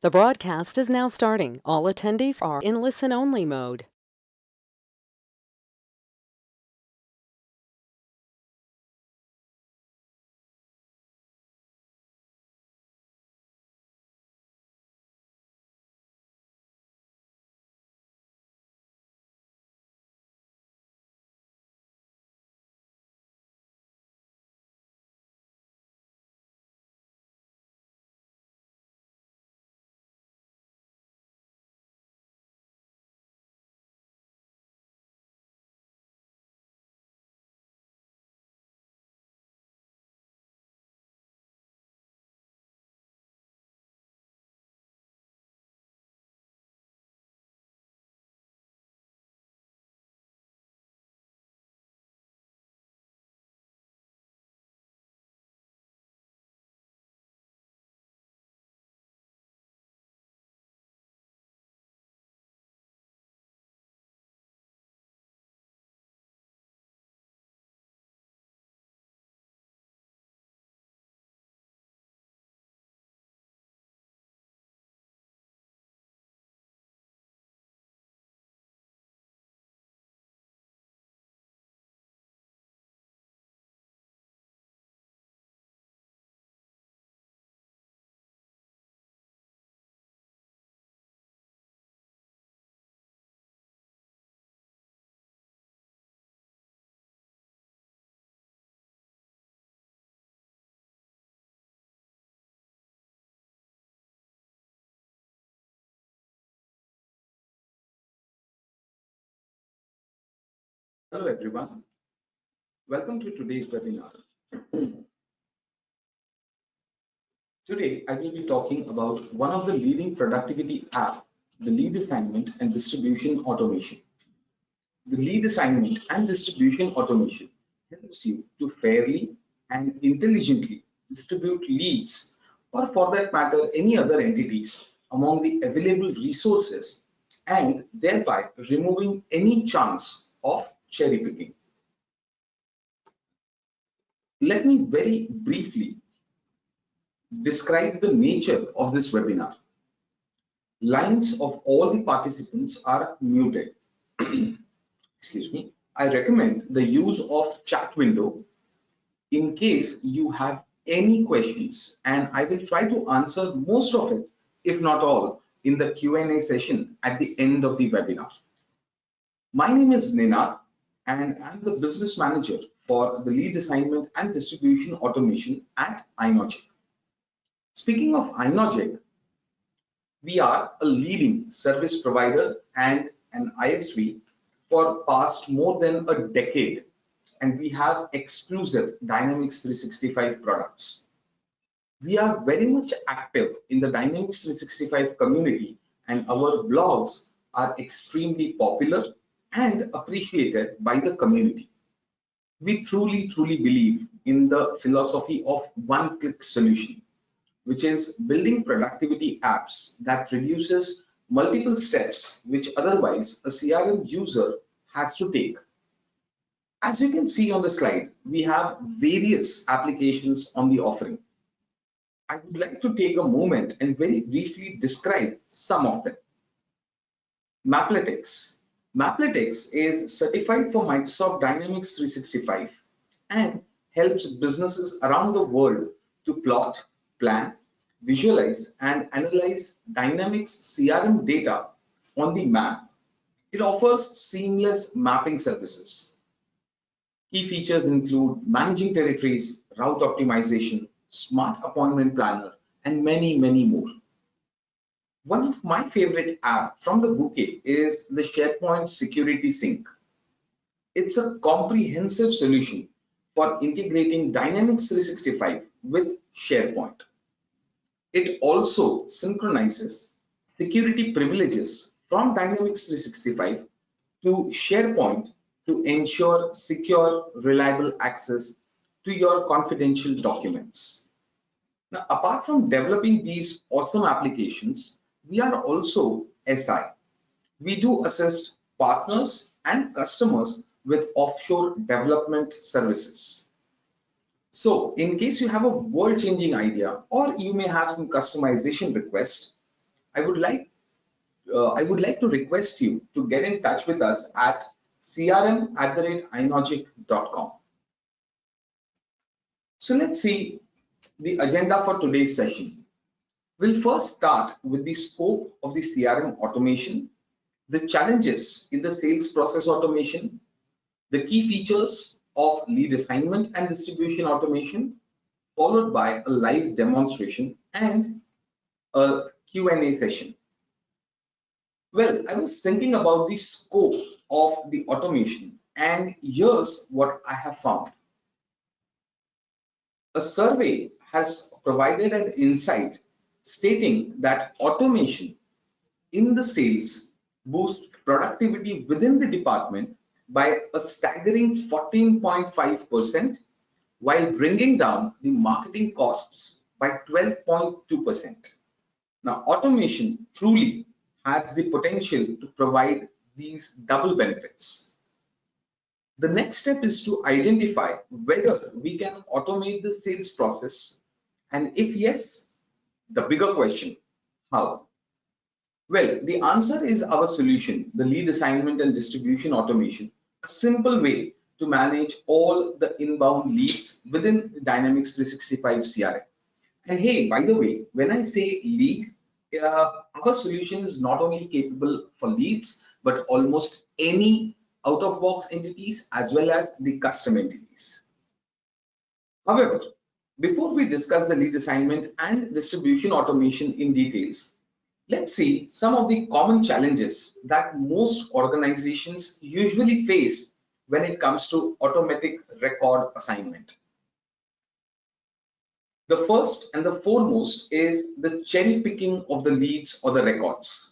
The broadcast is now starting. All attendees are in listen-only mode. Hello everyone, welcome to today's webinar. Today I will be talking about one of the leading productivity app, the lead assignment and distribution automation. The lead assignment and distribution automation helps you to fairly and intelligently distribute leads, or for that matter any other entities, among the available resources, and thereby removing any chance of cherry picking. Let me very briefly describe the nature of this webinar. Lines of all the participants are muted. Excuse me. I recommend the use of chat window in case you have any questions, and I will try to answer most of it, if not all, in the Q&A session at the end of the webinar. My name is Ninad, and I'm the business manager for the lead assignment and distribution automation at iNogic. Speaking of iNogic, we are a leading service provider and an ISV for past more than a decade, and we have exclusive Dynamics 365 products. We are very much active in the Dynamics 365 community, and our blogs are extremely popular and appreciated by the community. We truly believe in the philosophy of one-click solution, which is building productivity apps that reduces multiple steps which otherwise a CRM user has to take. As you can see on the slide, we have various applications on the offering. I would like to take a moment and very briefly describe some of them. Maplytics. Maplytics is certified for Microsoft Dynamics 365 and helps businesses around the world to plot, plan, visualize, and analyze Dynamics CRM data on the map. It offers seamless mapping services. Key features include managing territories, route optimization, smart appointment planner, and many more. One of my favorite apps from the bouquet is the SharePoint Security Sync. It's a comprehensive solution for integrating Dynamics 365 with SharePoint. It also synchronizes security privileges from Dynamics 365 to SharePoint to ensure secure, reliable access to your confidential documents. Now, apart from developing these awesome applications, we are also SI. We do assist partners and customers with offshore development services. So in case you have a world-changing idea or you may have some customization request, I would like to request you to get in touch with us at crm@inogic.com. So let's see the agenda for today's session. We'll first start with the scope of the CRM automation, the challenges in the sales process automation, the key features of lead assignment and distribution automation, followed by a live demonstration and a Q&A session. Well, I was thinking about the scope of the automation, and here's what I have found. A survey has provided an insight stating that automation in the sales boosts productivity within the department by a staggering 14.5% while bringing down the marketing costs by 12.2%. Now, automation truly has the potential to provide these double benefits. The next step is to identify whether we can automate the sales process, and if yes, the bigger question, how? Well, the answer is our solution, the lead assignment and distribution automation, a simple way to manage all the inbound leads within the Dynamics 365 CRM. And hey, by the way, when I say lead, our solution is not only capable for leads, but almost any out-of-box entities as well as the custom entities. However, before we discuss the lead assignment and distribution automation in details, let's see some of the common challenges that most organizations usually face when it comes to automatic record assignment. The first and the foremost is the cherry picking of the leads or the records.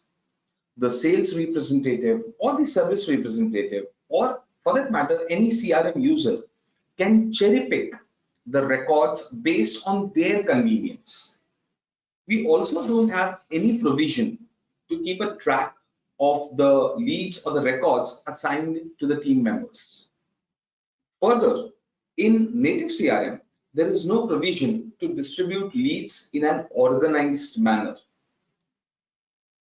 The sales representative or the service representative, or for that matter, any CRM user can cherry pick the records based on their convenience. We also don't have any provision to keep a track of the leads or the records assigned to the team members. Further, in native CRM, there is no provision to distribute leads in an organized manner.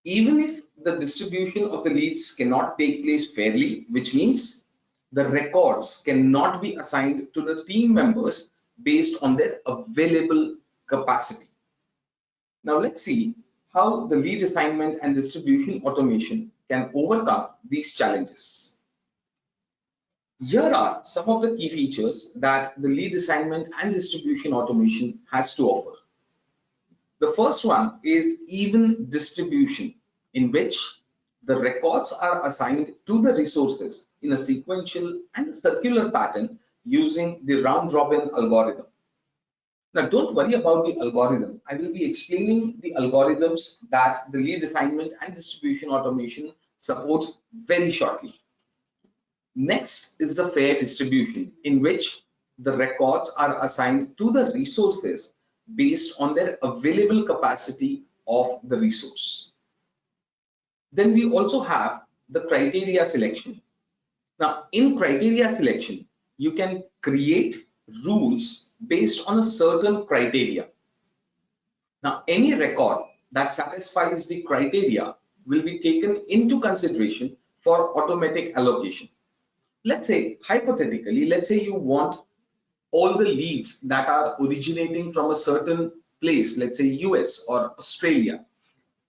Even if the distribution of the leads cannot take place fairly, which means the records cannot be assigned to the team members based on their available capacity. Now let's see how the lead assignment and distribution automation can overcome these challenges. Here are some of the key features that the lead assignment and distribution automation has to offer. The first one is even distribution, in which the records are assigned to the resources in a sequential and a circular pattern using the round robin algorithm. Now, don't worry about the algorithm. I will be explaining the algorithms that the lead assignment and distribution automation supports very shortly. Next is the fair distribution, in which the records are assigned to the resources based on their available capacity of the resource. Then we also have the criteria selection. Now, in criteria selection, you can create rules based on a certain criteria. Now, any record that satisfies the criteria will be taken into consideration for automatic allocation. Let's say, hypothetically, let's say you want all the leads that are originating from a certain place, let's say US or Australia,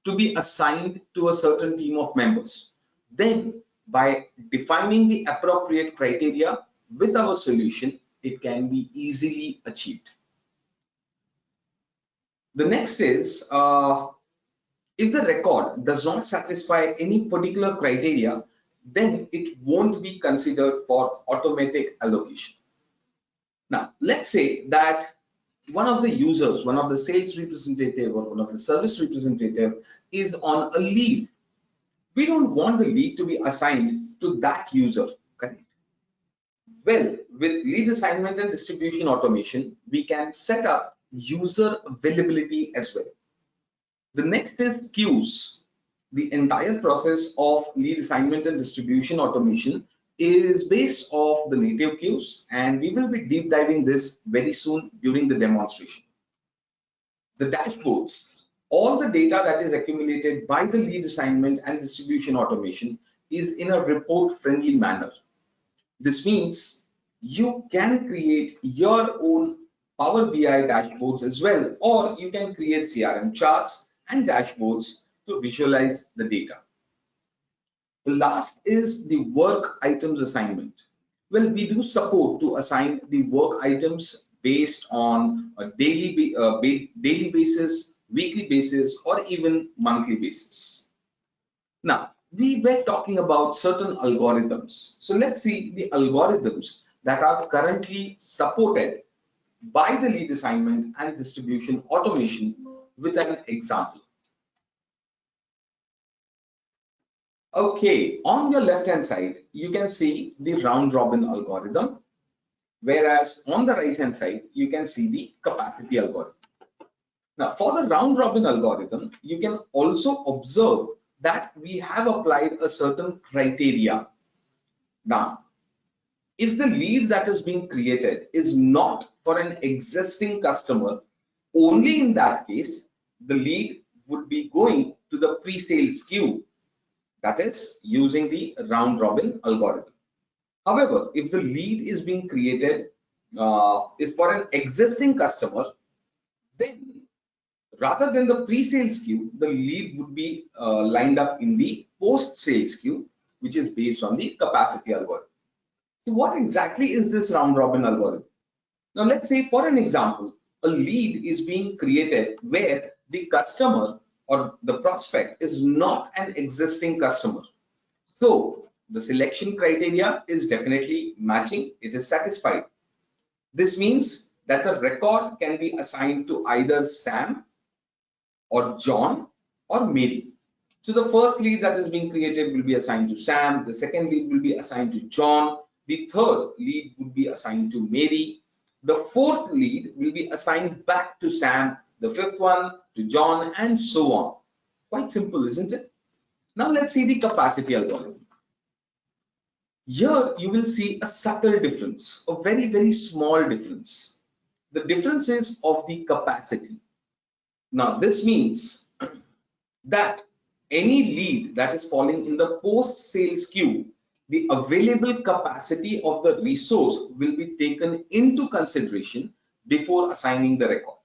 to be assigned to a certain team of members. Then, by defining the appropriate criteria with our solution, it can be easily achieved. The next is, if the record does not satisfy any particular criteria, then it won't be considered for automatic allocation. Now, let's say that one of the users, one of the sales representative or one of the service representative is on a leave. We don't want the lead to be assigned to that user, correct? Well, with lead assignment and distribution automation, we can set up user availability as well. The next is queues. The entire process of lead assignment and distribution automation is based off the native queues, and we will be deep diving this very soon during the demonstration. The dashboards all the data that is accumulated by the lead assignment and distribution automation is in a report friendly manner. This means you can create your own Power BI dashboards as well, or you can create CRM charts and dashboards to visualize the data. The last is the work items assignment. Well, we do support to assign the work items based on a daily basis, weekly basis, or even monthly basis. Now, we were talking about certain algorithms. So let's see the algorithms that are currently supported by the lead assignment and distribution automation with an example. Okay, on your left hand side, you can see the round robin algorithm, whereas on the right hand side, you can see the capacity algorithm. Now, for the round robin algorithm, you can also observe that we have applied a certain criteria. Now, if the lead that is being created is not for an existing customer, only in that case, the lead would be going to the pre-sales queue, that is using the round robin algorithm. However, if the lead is being created is for an existing customer, then rather than the pre-sales queue, the lead would be lined up in the post-sales queue, which is based on the capacity algorithm. So what exactly is this round robin algorithm? Now let's say, for an example, a lead is being created where the customer or the prospect is not an existing customer. So the selection criteria is definitely matching, it is satisfied. This means that the record can be assigned to either Sam or John or Mary. So the first lead that is being created will be assigned to Sam, the second lead will be assigned to John, the third lead would be assigned to Mary, the fourth lead will be assigned back to Sam, the fifth one to John, and so on. Quite simple, isn't it? Now let's see the capacity algorithm. Here you will see a subtle difference, a very, very small difference. The difference is of the capacity. Now this means that any lead that is falling in the post-sales queue, the available capacity of the resource will be taken into consideration before assigning the record.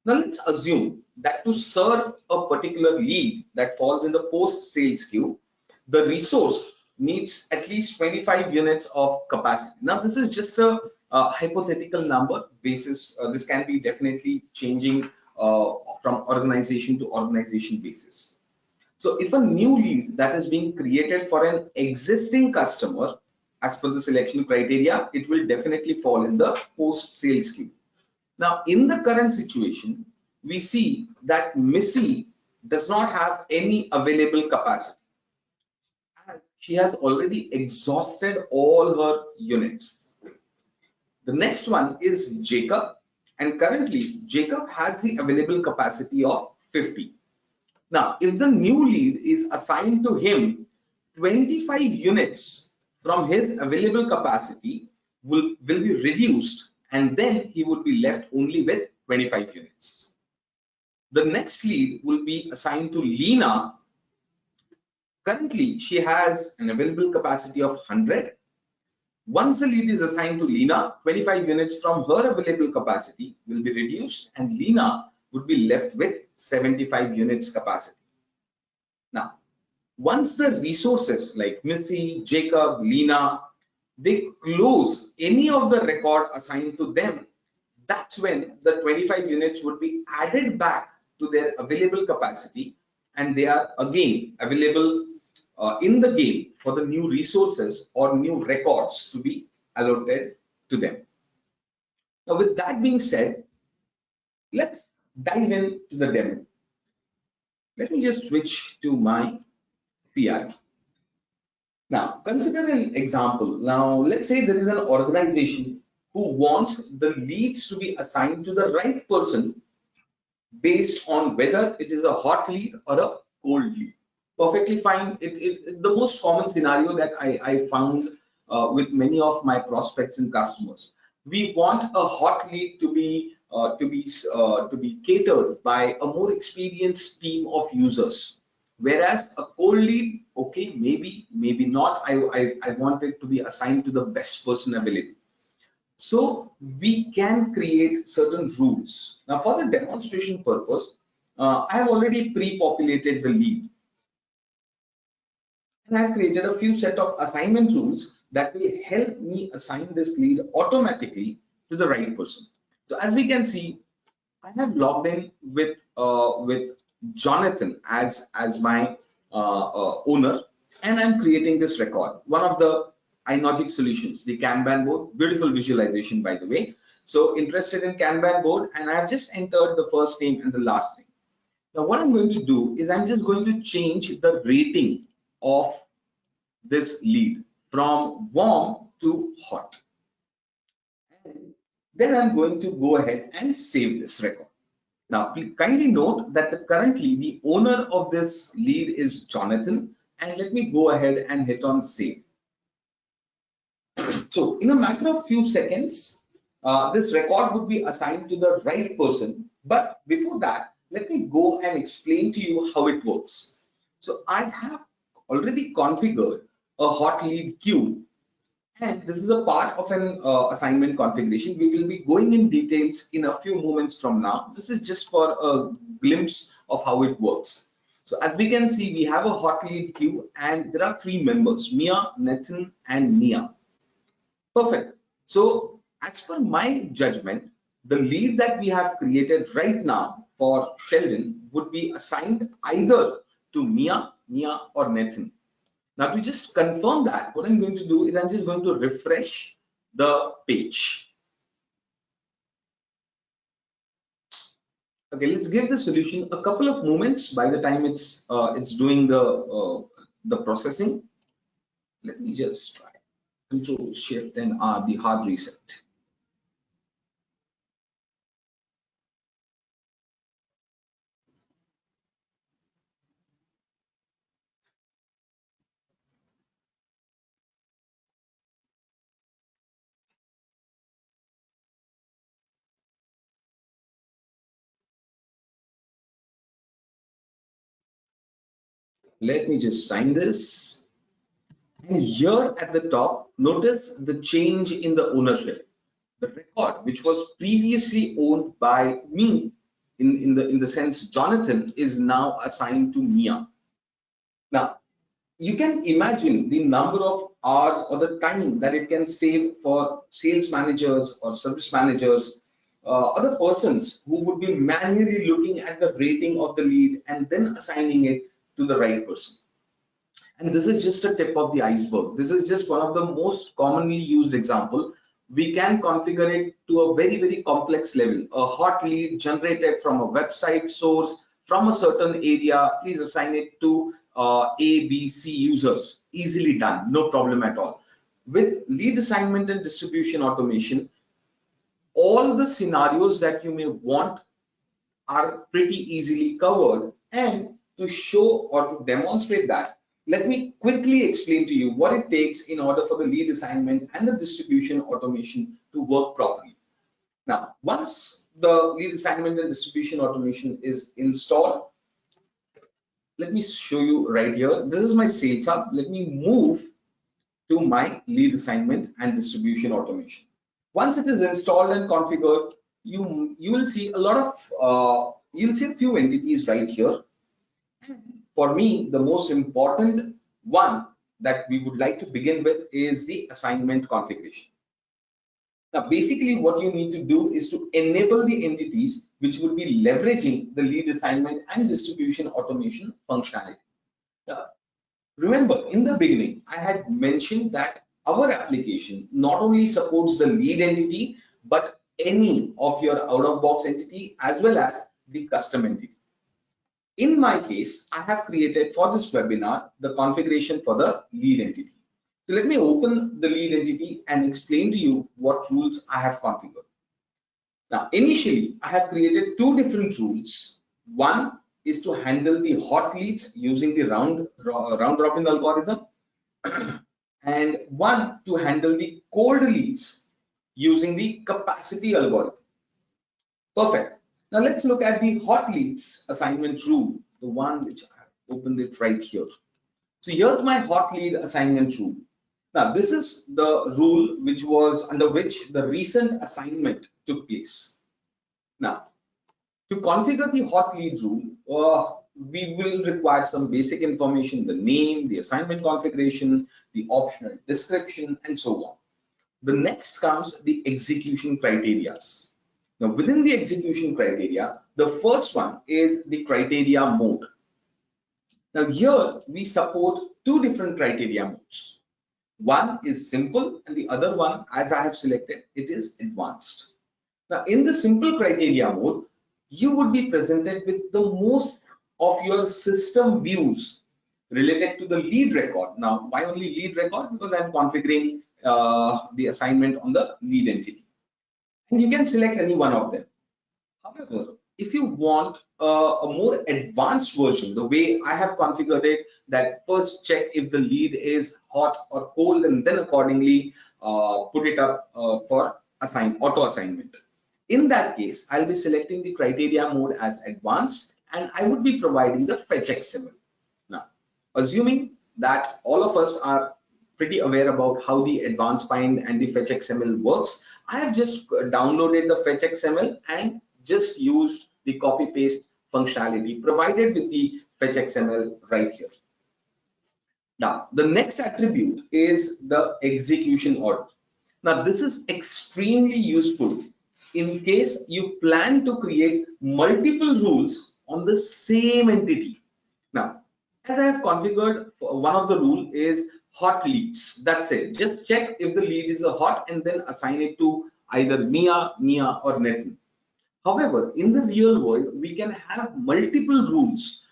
Now let's assume that to serve a particular lead that falls in the post-sales queue, the resource needs at least 25 units of capacity. Now this is just a hypothetical number basis. This can be definitely changing from organization to organization basis. So if a new lead that is being created for an existing customer, as per the selection criteria, it will definitely fall in the post-sales queue. Now, in the current situation, we see that Missy does not have any available capacity, as she has already exhausted all her units. The next one is Jacob, and currently Jacob has the available capacity of 50. Now, if the new lead is assigned to him, 25 units from his available capacity will be reduced, and then he would be left only with 25 units. The next lead will be assigned to Lena. Currently, she has an available capacity of 100. Once the lead is assigned to Lena, 25 units from her available capacity will be reduced, and Lena would be left with 75 units capacity. Now, once the resources like Missy, Jacob, Lena, they close any of the record assigned to them, that's when the 25 units would be added back to their available capacity, and they are again available in the game for the new resources or new records to be allotted to them. Now, with that being said, let's dive into the demo. Let me just switch to my CRM. Now, consider an example. Now, let's say there is an organization who wants the leads to be assigned to the right person based on whether it is a hot lead or a cold lead. Perfectly fine. The most common scenario that I found with many of my prospects and customers. We want a hot lead to be to be catered by a more experienced team of users. Whereas a cold lead, okay, maybe not. I want it to be assigned to the best person available. So we can create certain rules. Now, for the demonstration purpose, I have already pre-populated the lead, and I've created a few set of assignment rules that will help me assign this lead automatically to the right person. So as we can see, I have logged in with Jonathan as my owner, and I'm creating this record. One of the iNogic solutions, the Kanban board, beautiful visualization by the way. So interested in Kanban board, and I have just entered the first name and the last name. Now what I'm going to do is I'm just going to change the rating of this lead from warm to hot. And then I'm going to go ahead and save this record. Now, please kindly note that currently the owner of this lead is Jonathan, and let me go ahead and hit on save. So in a matter of few seconds, this record would be assigned to the right person. But before that, let me go and explain to you how it works. So I have already configured a hot lead queue, and this is a part of an assignment configuration. We will be going in details in a few moments from now. This is just for a glimpse of how it works. So as we can see, we have a hot lead queue, and there are three members: Mia, Nathan, and Nia. Perfect. So as per my judgment, the lead that we have created right now for Sheldon would be assigned either to Mia, Nia, or Nathan. Now to just confirm that, what I'm going to do is I'm just going to refresh the page. Okay, let's give the solution a couple of moments by the time it's doing the processing. Let me just try Control Shift and R, the hard reset. Let me just sign this. And here at the top, notice the change in the ownership. The record, which was previously owned by me, in the sense Jonathan, is now assigned to Mia. Now, you can imagine the number of hours or the time that it can save for sales managers or service managers, other persons who would be manually looking at the rating of the lead and then assigning it to the right person. And this is just a tip of the iceberg. This is just one of the most commonly used example. We can configure it to a very complex level. A hot lead generated from a website source from a certain area, please assign it to A, B, C users. Easily done, no problem at all. With lead assignment and distribution automation, all the scenarios that you may want are pretty easily covered. And to show or to demonstrate that, let me quickly explain to you what it takes in order for the lead assignment and the distribution automation to work properly. Now, once the lead assignment and distribution automation is installed, let me show you right here. This is my sales hub. Let me move to my lead assignment and distribution automation. Once it is installed and configured, you will see a lot of you'll see a few entities right here. For me, the most important one that we would like to begin with is the assignment configuration. Now, basically what you need to do is to enable the entities which will be leveraging the lead assignment and distribution automation functionality. Now, remember, in the beginning, I had mentioned that our application not only supports the lead entity, but any of your out-of-box entity as well as the custom entity. In my case, I have created for this webinar the configuration for the lead entity. So let me open the lead entity and explain to you what rules I have configured. Now, initially, I have created two different rules. One is to handle the hot leads using the round robin algorithm, and one to handle the cold leads using the capacity algorithm. Perfect. Now let's look at the hot leads assignment rule, the one which I opened it right here. So here's my hot lead assignment rule. Now this is the rule which was under which the recent assignment took place. Now to configure the hot lead rule, we will require some basic information, the name, the assignment configuration, the optional description, and so on. The next comes the execution criteria. Now, within the execution criteria, the first one is the criteria mode. Now, here we support two different criteria modes. One is simple, and the other one, as I have selected, it is advanced. Now, in the simple criteria mode, you would be presented with the most of your system views related to the lead record. Now, why only lead record? Because I'm configuring the assignment on the lead entity. And you can select any one of them. However, if you want a more advanced version, the way I have configured it, that first check if the lead is hot or cold, and then accordingly put it up for auto assignment. In that case, I'll be selecting the criteria mode as advanced, and I would be providing the fetch XML. Now, assuming that all of us are pretty aware about how the advanced find and the fetch XML works, I have just downloaded the fetch XML and just used the copy paste functionality provided with the fetch XML right here. Now, the next attribute is the execution order. Now, this is extremely useful in case you plan to create multiple rules on the same entity. Now, as I have configured, one of the rule is hot leads. That's it. Just check if the lead is a hot and then assign it to either Mia, Nia, or Nathan. However, in the real world, we can have multiple rules.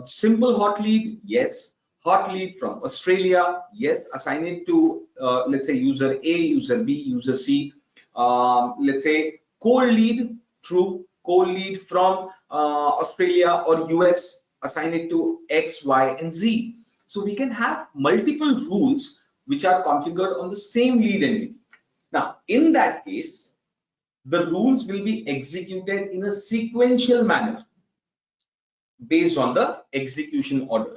Simple hot lead, yes. Hot lead from Australia, yes. Assign it to, let's say, user A, user B, user C. Let's say cold lead, true. Cold lead from Australia or US, assign it to X, Y, and Z. So we can have multiple rules which are configured on the same lead entity. Now, in that case, the rules will be executed in a sequential manner based on the execution order.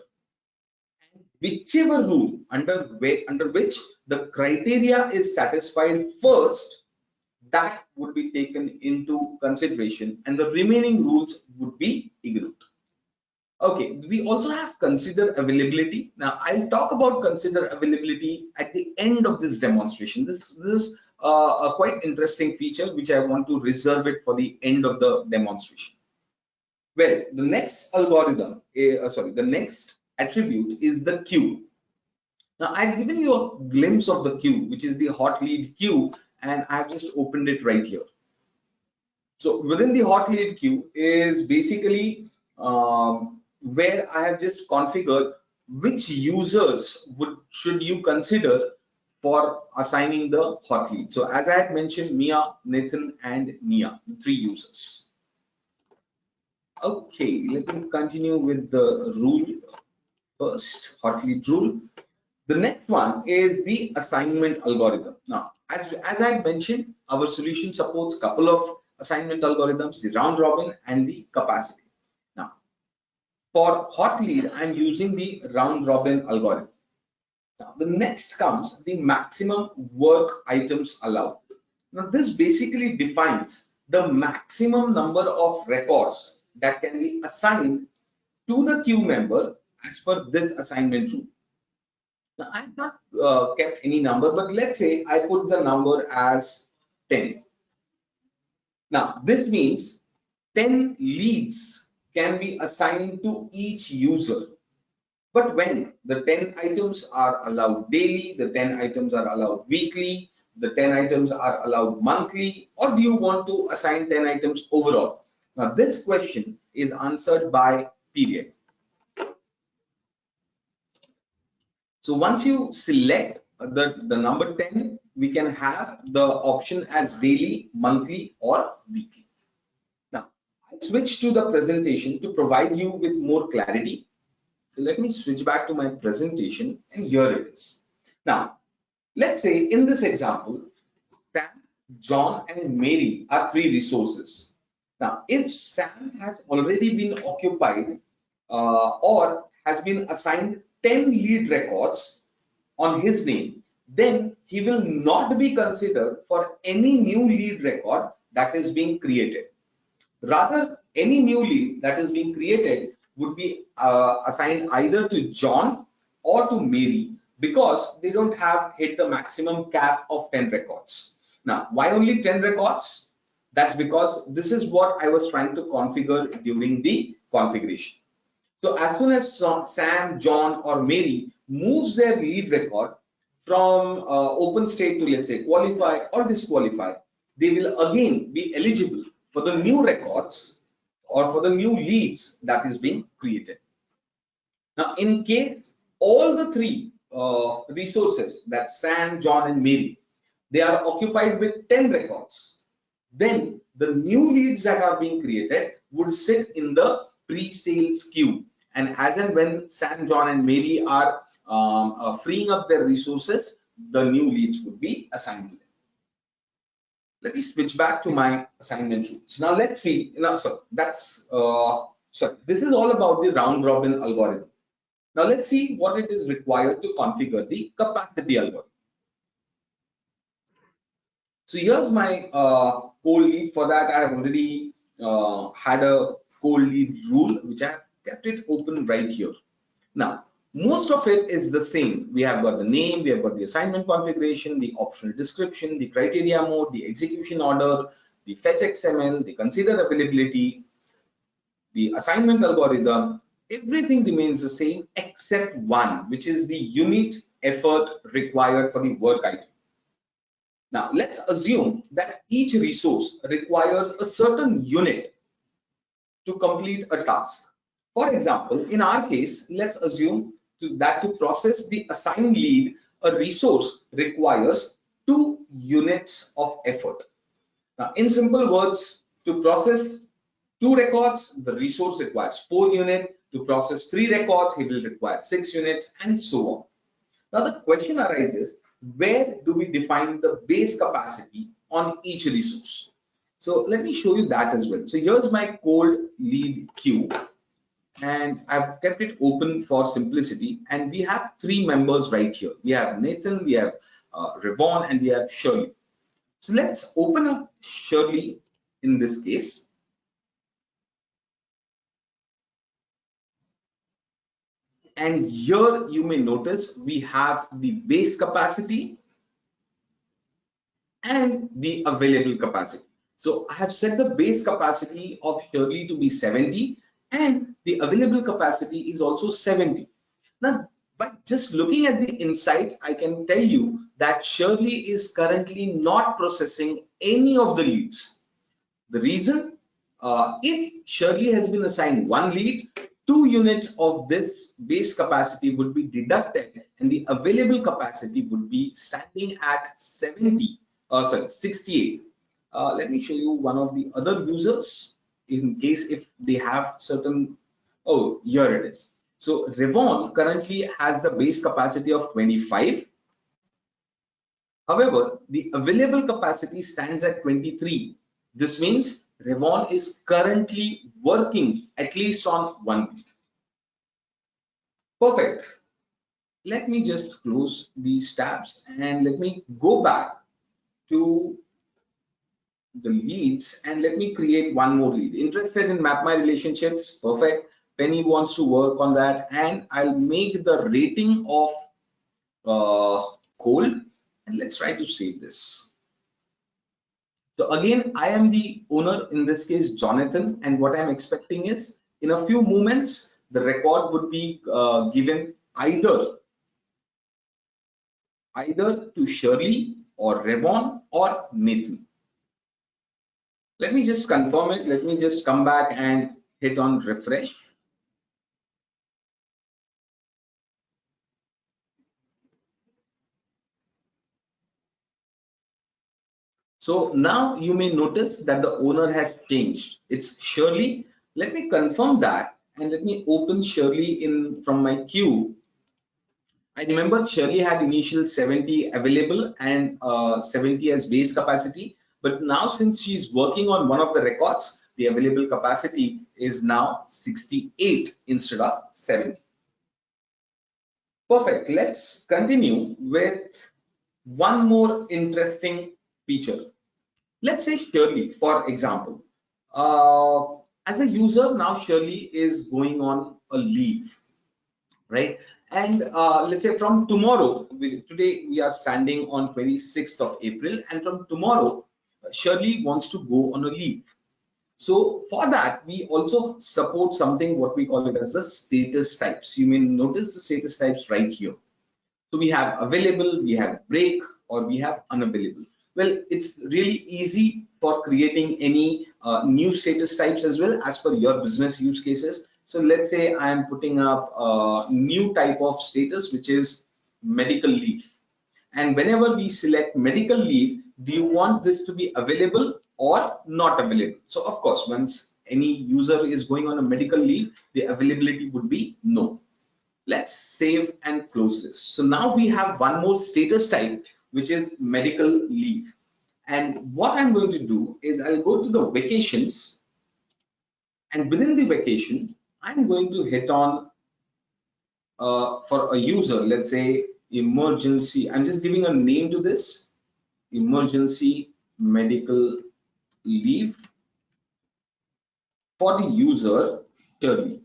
And whichever rule under which the criteria is satisfied first, that would be taken into consideration and the remaining rules would be ignored. Okay, we also have consider availability. Now, I'll talk about consider availability at the end of this demonstration. This is a quite interesting feature which I want to reserve it for the end of the demonstration. Well, the next algorithm, the next attribute is the queue. Now, I've given you a glimpse of the queue, which is the hot lead queue, and I've just opened it right here. So within the hot lead queue is basically where I have just configured which users should you consider for assigning the hot lead. So as I had mentioned, Mia, Nathan, and Nia, the three users. Okay, let me continue with the rule first, hot lead rule. The next one is the assignment algorithm. Now, as I had mentioned, our solution supports a couple of assignment algorithms, the round robin and the capacity. Now, for hot lead, I'm using the round robin algorithm. Now, the next comes the maximum work items allowed. Now, this basically defines the maximum number of records that can be assigned to the queue member as per this assignment rule. Now, I've not kept any number, but let's say I put the number as 10. Now, this means 10 leads can be assigned to each user. But when the 10 items are allowed daily, the 10 items are allowed weekly, the 10 items are allowed monthly, or do you want to assign 10 items overall? Now, this question is answered by period. So once you select the number 10, we can have the option as daily, monthly, or weekly. Now, I'll switch to the presentation to provide you with more clarity. So let me switch back to my presentation, and here it is. Now, let's say in this example, Sam, John, and Mary are three resources. Now, if Sam has already been occupied or has been assigned 10 lead records on his name, then he will not be considered for any new lead record that is being created. Rather, any new lead that is being created would be assigned either to John or to Mary because they don't have hit the maximum cap of 10 records. Now, why only 10 records? That's because this is what I was trying to configure during the configuration. So as soon as Sam, John, or Mary moves their lead record from open state to, let's say, qualify or disqualify, they will again be eligible for the new records or for the new leads that is being created. Now, in case all the three resources, that Sam, John, and Mary, they are occupied with 10 records, then the new leads that are being created would sit in the pre-sales queue. And as and when Sam, John, and Mary are freeing up their resources, the new leads would be assigned to them. Let me switch back to my assignment rules. Now let's see. Now, this is all about the round robin algorithm. Now let's see what it is required to configure the capacity algorithm. So here's my cold lead. For that, I have already had a cold lead rule, which I have kept it open right here. Now, most of it is the same. We have got the name, we have got the assignment configuration, the optional description, the criteria mode, the execution order, the fetch XML, the consider availability, the assignment algorithm. Everything remains the same except one, which is the unit effort required for the work item. Now, let's assume that each resource requires a certain unit to complete a task. For example, in our case, let's assume that to process the assigned lead, a resource requires 2 units of effort. Now, in simple words, to process 2 records, the resource requires 4 units. To process 3 records, it will require 6 units, and so on. Now, the question arises, where do we define the base capacity on each resource? So let me show you that as well. So here's my cold lead queue, and I've kept it open for simplicity. And we have 3 members right here. We have Nathan, we have Revon, and we have Shirley. So let's open up Shirley in this case. And here you may notice we have the base capacity and the available capacity. So I have set the base capacity of Shirley to be 70 and the available capacity is also 70. Now, by just looking at the insight, I can tell you that Shirley is currently not processing any of the leads. The reason, if Shirley has been assigned 1 lead, 2 units of this base capacity would be deducted and the available capacity would be standing at 68. Let me show you one of the other users in case if they have certain, oh, here it is. So Revon currently has the base capacity of 25. However, the available capacity stands at 23. This means Revon is currently working at least on 1 lead. Perfect. Let me just close these tabs and let me go back to the leads and let me create 1 more lead. Interested in Map My Relationships? Perfect. Penny wants to work on that, and I'll make the rating of cold, and let's try to save this. So again, I am the owner, in this case Jonathan, and what I'm expecting is in a few moments the record would be given either to Shirley or Revon or Nathan. Let me just confirm it. Let me just come back and hit on refresh. So now you may notice that the owner has changed. It's Shirley. Let me confirm that and let me open Shirley in from my queue. I remember Shirley had initial 70 available and 70 as base capacity, but now since she's working on one of the records, the available capacity is now 68 instead of 70. Perfect. Let's continue with one more interesting feature. Let's say Shirley, for example. As a user, now Shirley is going on a leave, right? And let's say from tomorrow, today we are standing on 26th of April, and from tomorrow, Shirley wants to go on a leave. So for that, we also support something what we call it as the status types. You may notice the status types right here. So we have available, we have break, or we have unavailable. Well, it's really easy for creating any new status types as well as per your business use cases. So let's say I am putting up a new type of status, which is medical leave. And whenever we select medical leave, do you want this to be available or not available? So of course, once any user is going on a medical leave, the availability would be no. Let's save and close this. So now we have one more status type, which is medical leave. And what I'm going to do is I'll go to the vacations, and within the vacation, I'm going to hit on for a user, let's say emergency. I'm just giving a name to this, emergency medical leave for the user Shirley.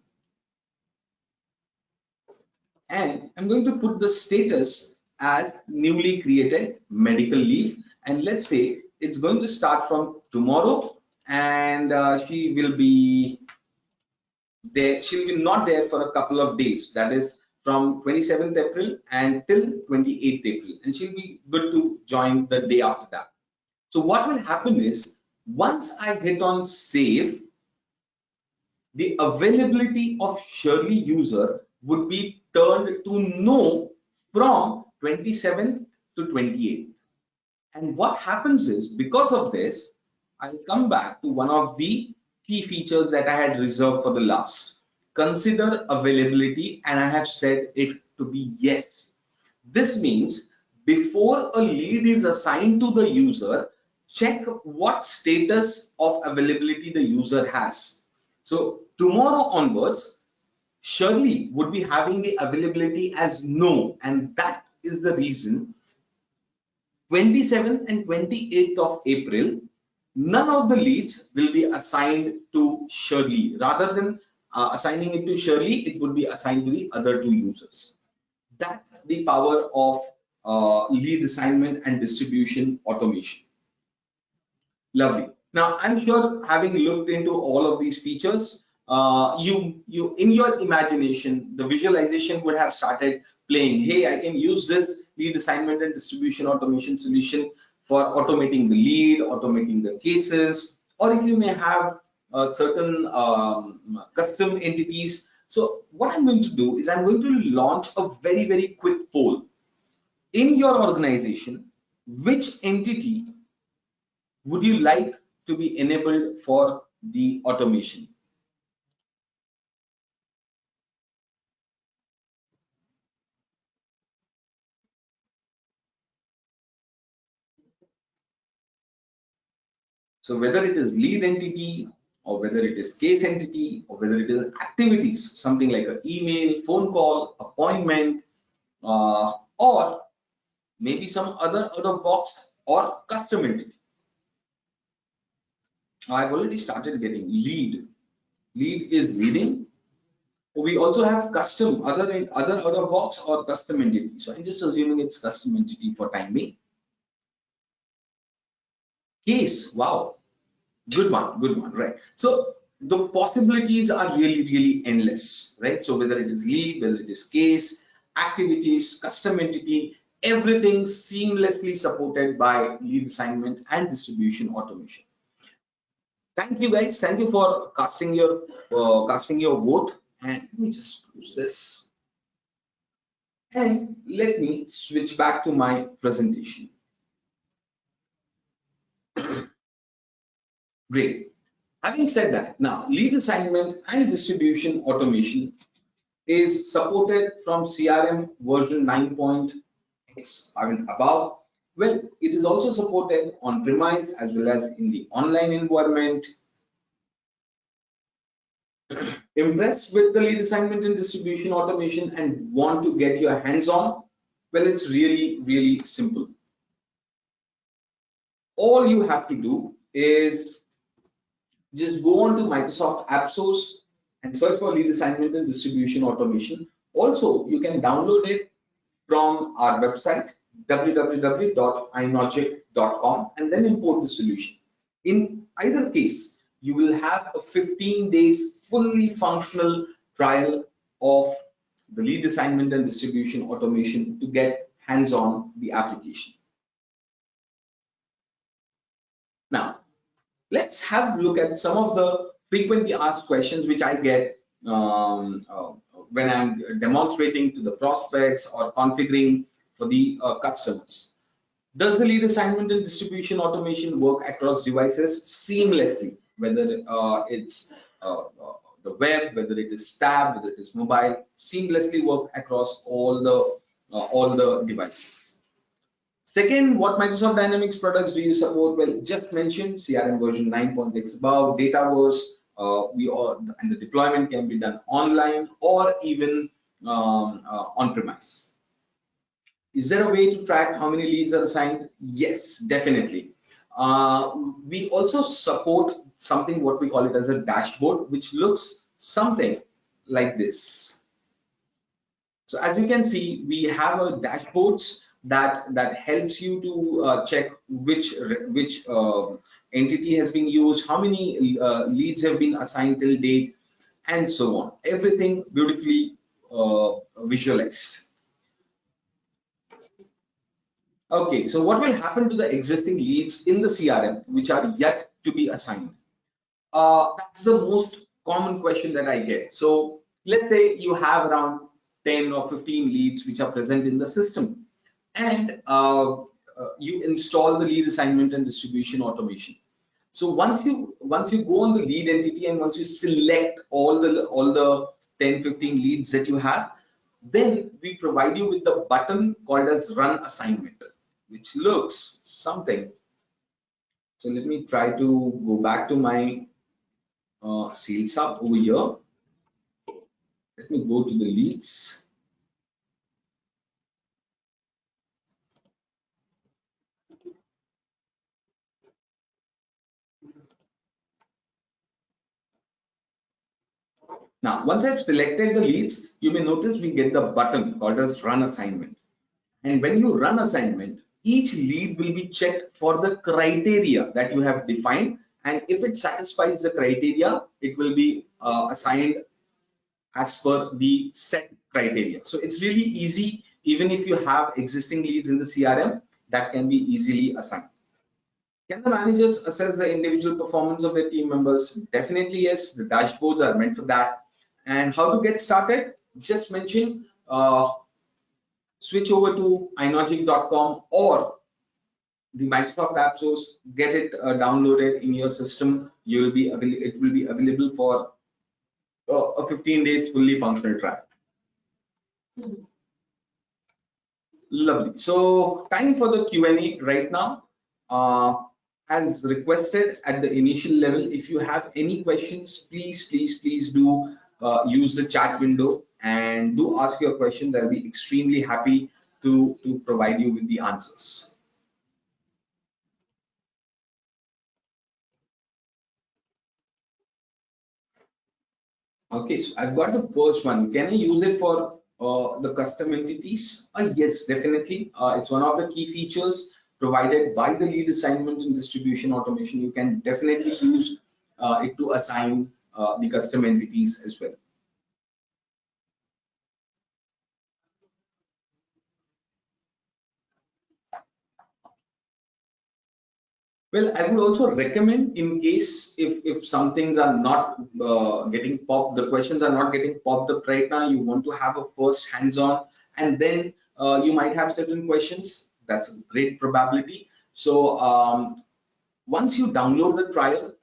And I'm going to put the status as newly created medical leave, and let's say it's going to start from tomorrow, and she will be there. She'll be not there for a couple of days, that is from 27th April until 28th April, and she'll be good to join the day after that. So what will happen is, once I hit on save, the availability of Shirley user would be turned to no from 27th to 28th. And what happens is, because of this, I'll come back to one of the key features that I had reserved for the last. Consider availability, and I have set it to be yes. This means before a lead is assigned to the user, check what status of availability the user has. So tomorrow onwards, Shirley would be having the availability as no, and that is the reason 27th and 28th of April, none of the leads will be assigned to Shirley. Rather than assigning it to Shirley, it would be assigned to the other two users. That's the power of lead assignment and distribution automation. Lovely. Now, I'm sure having looked into all of these features, you in your imagination, the visualization would have started playing. Hey, I can use this lead assignment and distribution automation solution for automating the lead, automating the cases, or if you may have certain custom entities. So what I'm going to do is I'm going to launch a very, very quick poll. In your organization, which entity would you like to be enabled for the automation? So whether it is lead entity, or whether it is case entity, or whether it is activities, something like an email, phone call, appointment, or maybe some other out of box or custom entity. I've already started getting lead. Lead is leading. We also have custom, other out of box or custom entity. So I'm just assuming it's custom entity for time being. Case, wow, good one, right? So the possibilities are really, really endless, right? So whether it is lead, whether it is case, activities, custom entity, everything seamlessly supported by lead assignment and distribution automation. Thank you guys. Thank you for casting your vote. And let me just close this. And let me switch back to my presentation. Great. Having said that, now lead assignment and distribution automation is supported from CRM version 9.x and above. Well, it is also supported on premise as well as in the online environment. Impressed with the lead assignment and distribution automation and want to get your hands on? Well, it's really, really simple. All you have to do is just go on to Microsoft AppSource and search for lead assignment and distribution automation. Also, you can download it from our website www.inogic.com and then import the solution. In either case, you will have a 15 days fully functional trial of the lead assignment and distribution automation to get hands on the application. Now, let's have a look at some of the frequently asked questions which I get when I'm demonstrating to the prospects or configuring for the customers. Does the lead assignment and distribution automation work across devices seamlessly, whether it's the web, whether it is tab, whether it is mobile, seamlessly work across all the devices? Second, what Microsoft Dynamics products do you support? Well, just mentioned CRM version 9.x above, Dataverse, and the deployment can be done online or even on-premise. Is there a way to track how many leads are assigned? Yes, definitely. We also support something what we call it as a dashboard, which looks something like this. So as you can see, we have a dashboards that helps you to check which entity has been used, how many leads have been assigned till date, and so on. Everything beautifully visualized. Okay, so what will happen to the existing leads in the CRM which are yet to be assigned? That's the most common question that I get. So let's say you have around 10 or 15 leads which are present in the system, and you install the lead assignment and distribution automation. So once you go on the lead entity and once you select all the 10-15 leads that you have, then we provide you with the button called as run assignment, which looks something. So let me try to go back to my sales hub over here. Let me go to the leads. Now, once I've selected the leads, you may notice we get the button called as run assignment. And when you run assignment, each lead will be checked for the criteria that you have defined. And if it satisfies the criteria, it will be assigned as per the set criteria. So it's really easy. Even if you have existing leads in the CRM, that can be easily assigned. Can the managers assess the individual performance of their team members? Definitely yes. The dashboards are meant for that. And how to get started? Just mention switch over to inogic.com or the Microsoft AppSource. Get it downloaded in your system. It will be available for a 15 days fully functional trial. Lovely. So time for the Q&A right now. As requested at the initial level, if you have any questions, please do use the chat window and do ask your questions. I'll be extremely happy to provide you with the answers. Okay, so I've got the first one. Can I use it for the custom entities? Yes, definitely. It's one of the key features provided by the lead assignment and distribution automation. You can definitely use it to assign the custom entities as well. Well, I would also recommend, in case if some things are not getting popped, the questions are not getting popped up right now, you want to have a first hands-on, and then you might have certain questions. That's a great probability. So once you download the trial,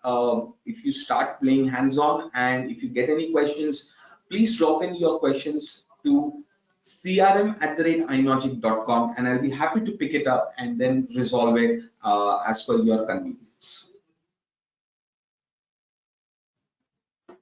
if you start playing hands-on, and if you get any questions, please drop in your questions to crm@inogic.com, and I'll be happy to pick it up and then resolve it as per your convenience.